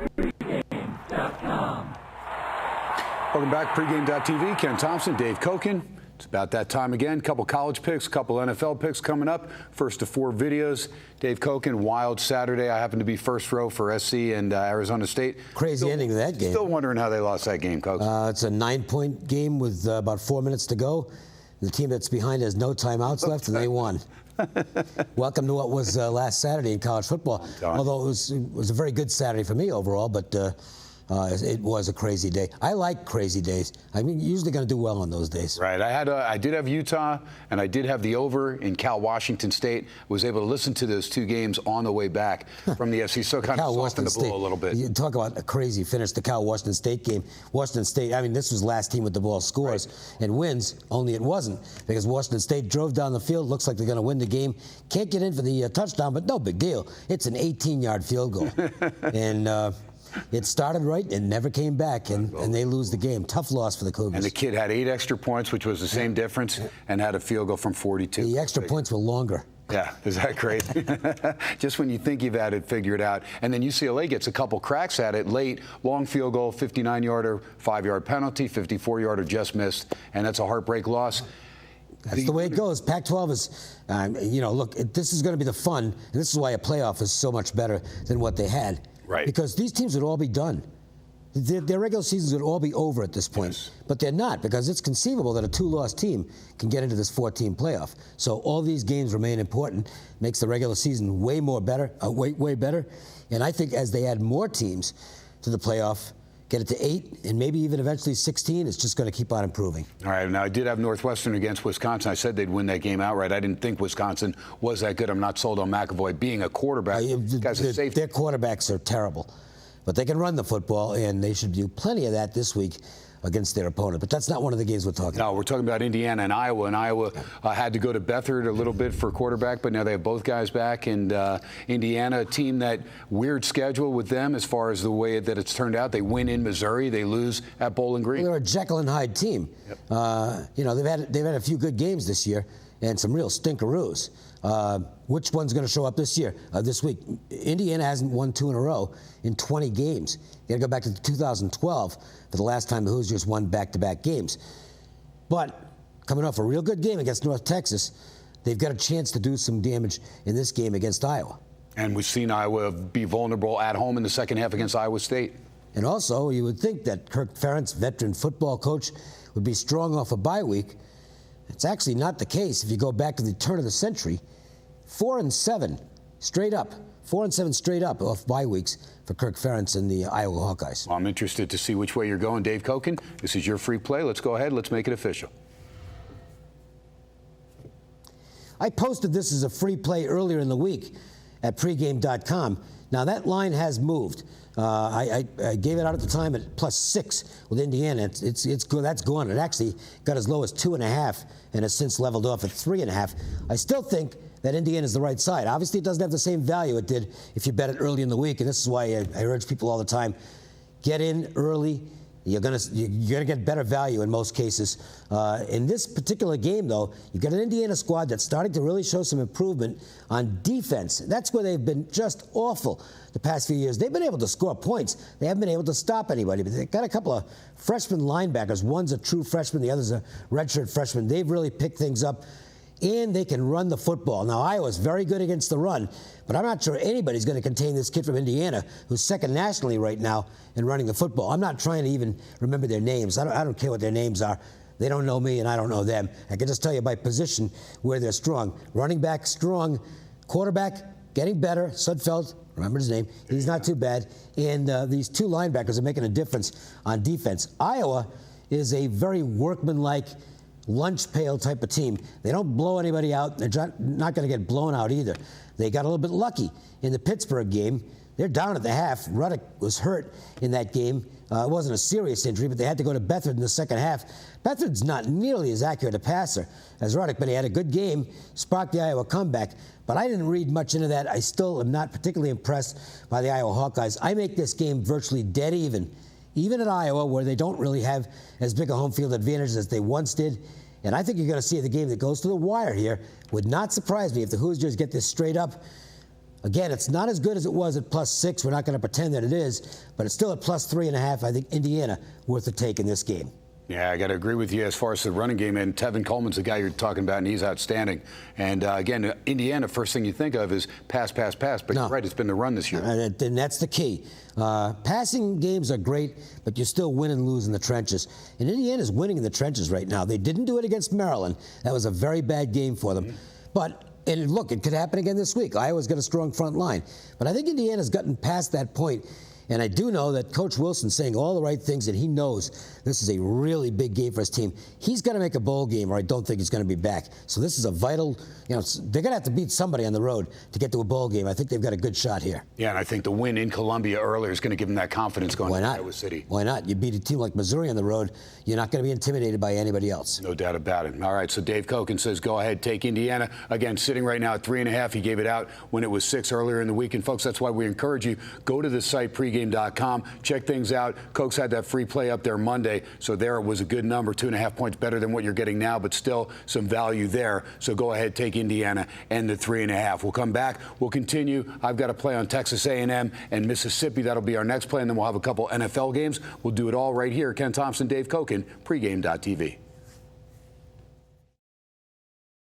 Welcome back, pregame.tv. Ken Thomson, Dave Cokin. It's about that time again. Couple college picks, couple NFL picks coming up. First of 4 videos. Dave Cokin, wild Saturday. I happen to be first row for SC and Arizona State. Crazy ending to that game. Still wondering how they lost that game, Coach. It's a 9-point game with about 4 minutes to go. The team that's behind has no timeouts left, and they won. Welcome to what was last Saturday in college football. Although it was a very good Saturday for me overall, but it was a crazy day. I like crazy days. I mean, usually going to do well on those days. Right. I did have Utah, and I did have the over in Cal-Washington State. Was able to listen to those 2 games on the way back from the FC, so kind of softened the blow a little bit. You talk about a crazy finish, the Cal-Washington State game. Washington State, I mean, this was last team with the ball scores and wins, only it wasn't, because Washington State drove down the field, looks like they're going to win the game. Can't get in for the touchdown, but no big deal. It's an 18-yard field goal. And it started right and never came back, and they lose the game. Tough loss for the Cougars. And the kid had 8 extra points, which was the same difference, and had a field goal from 42. The extra points were longer. Yeah, is that crazy? Just when you think you've had it figured out. And then UCLA gets a couple cracks at it late. Long field goal, 59-yarder, 5-yard penalty, 54-yarder just missed, and that's a heartbreak loss. That's the way it goes. Pac-12 is, look, this is going to be the fun, and this is why a playoff is so much better than what they had. Right. Because these teams would all be done. Their regular seasons would all be over at this point. Yes. But they're not, because it's conceivable that a 2-loss team can get into this 14 playoff. So all these games remain important. Makes the regular season way better. And I think as they add more teams to the playoff, get it to 8, and maybe even eventually 16, it's just going to keep on improving. All right, now I did have Northwestern against Wisconsin. I said they'd win that game outright. I didn't think Wisconsin was that good. I'm not sold on McAvoy being a quarterback. Their quarterbacks are terrible, but they can run the football, and they should do plenty of that this week against their opponent. But that's not one of the games we're talking about. No, we're talking about Indiana and Iowa. And Iowa had to go to Beathard a little bit for quarterback, but now they have both guys back. And Indiana, a team that weird schedule with them as far as the way that it's turned out. They win in Missouri. They lose at Bowling Green. Well, they're a Jekyll and Hyde team. Yep. They've had a few good games this year and some real stinkeroos. Which one's going to show up this week? Indiana hasn't won 2 in a row in 20 games. You got to go back to 2012 for the last time the Hoosiers won back-to-back games. But coming off a real good game against North Texas, they've got a chance to do some damage in this game against Iowa. And we've seen Iowa be vulnerable at home in the second half against Iowa State. And also, you would think that Kirk Ferentz, veteran football coach, would be strong off a bye week. It's actually not the case. If you go back to the turn of the century, 4-7 straight up. 4-7 straight up off bye weeks for Kirk Ferentz and the Iowa Hawkeyes. Well, I'm interested to see which way you're going, Dave Cokin. This is your free play. Let's go ahead. Let's make it official. I posted this as a free play earlier in the week at pregame.com. Now, that line has moved. I gave it out at the time at +6 with Indiana. It's good. That's gone. It actually got as low as 2.5 and has since leveled off at 3.5. I still think that Indiana is the right side. Obviously, it doesn't have the same value it did if you bet it early in the week, and this is why I urge people all the time, get in early. You're gonna get better value in most cases. In this particular game, though, you've got an Indiana squad that's starting to really show some improvement on defense. That's where they've been just awful the past few years. They've been able to score points. They haven't been able to stop anybody. But they've got a couple of freshman linebackers. One's a true freshman. The other's a redshirt freshman. They've really picked things up. And they can run the football. Now, Iowa's very good against the run, but I'm not sure anybody's going to contain this kid from Indiana, who's second nationally right now in running the football. I'm not trying to even remember their names. I don't care what their names are. They don't know me, and I don't know them. I can just tell you by position where they're strong. Running back, strong. Quarterback, getting better. Sudfeld, remember his name. He's not too bad. And these 2 linebackers are making a difference on defense. Iowa is a very workmanlike, lunch pail type of team. They don't blow anybody out. They're not going to get blown out either. They got a little bit lucky in the Pittsburgh game. They're down at the half. Ruddock was hurt in that game. It wasn't a serious injury, but they had to go to Beathard in the second half. Beathard's not nearly as accurate a passer as Ruddock, but he had a good game, sparked the Iowa comeback. But I didn't read much into that. I still am not particularly impressed by the Iowa Hawkeyes. I make this game virtually dead even at Iowa, where they don't really have as big a home field advantage as they once did. And I think you're going to see the game that goes to the wire here. Would not surprise me if the Hoosiers get this straight up. Again, it's not as good as it was at +6. We're not going to pretend that it is, but it's still at +3.5. I think Indiana worth a take in this game. Yeah, I got to agree with you as far as the running game. And Tevin Coleman's the guy you're talking about, and he's outstanding. And again, Indiana, first thing you think of is pass, pass, pass. But No. you're right, it's been the run this year. And that's the key. Passing games are great, but you still win and lose in the trenches. And Indiana's winning in the trenches right now. They didn't do it against Maryland. That was a very bad game for them. But and look, it could happen again this week. Iowa's got a strong front line. But I think Indiana's gotten past that point. And I do know that Coach Wilson's saying all the right things, and he knows this is a really big game for his team. He's got to make a bowl game, or I don't think he's going to be back. So this is a vital, they're going to have to beat somebody on the road to get to a bowl game. I think they've got a good shot here. Yeah, and I think the win in Columbia earlier is going to give them that confidence going to Iowa City. Why not? You beat a team like Missouri on the road, you're not going to be intimidated by anybody else. No doubt about it. All right, so Dave Cokin says go ahead, take Indiana. Again, sitting right now at 3.5. He gave it out when it was 6 earlier in the week. And folks, that's why we encourage you, go to the site pregame.com. Check things out. Coke's had that free play up there Monday, so there it was a good number, 2.5 points better than what you're getting now, but still some value there. So go ahead, take Indiana and the 3.5. We'll come back. We'll continue. I've got a play on Texas A&M and Mississippi. That'll be our next play, and then we'll have a couple NFL games. We'll do it all right here. Ken Thomson, Dave Cokin, pregame.tv.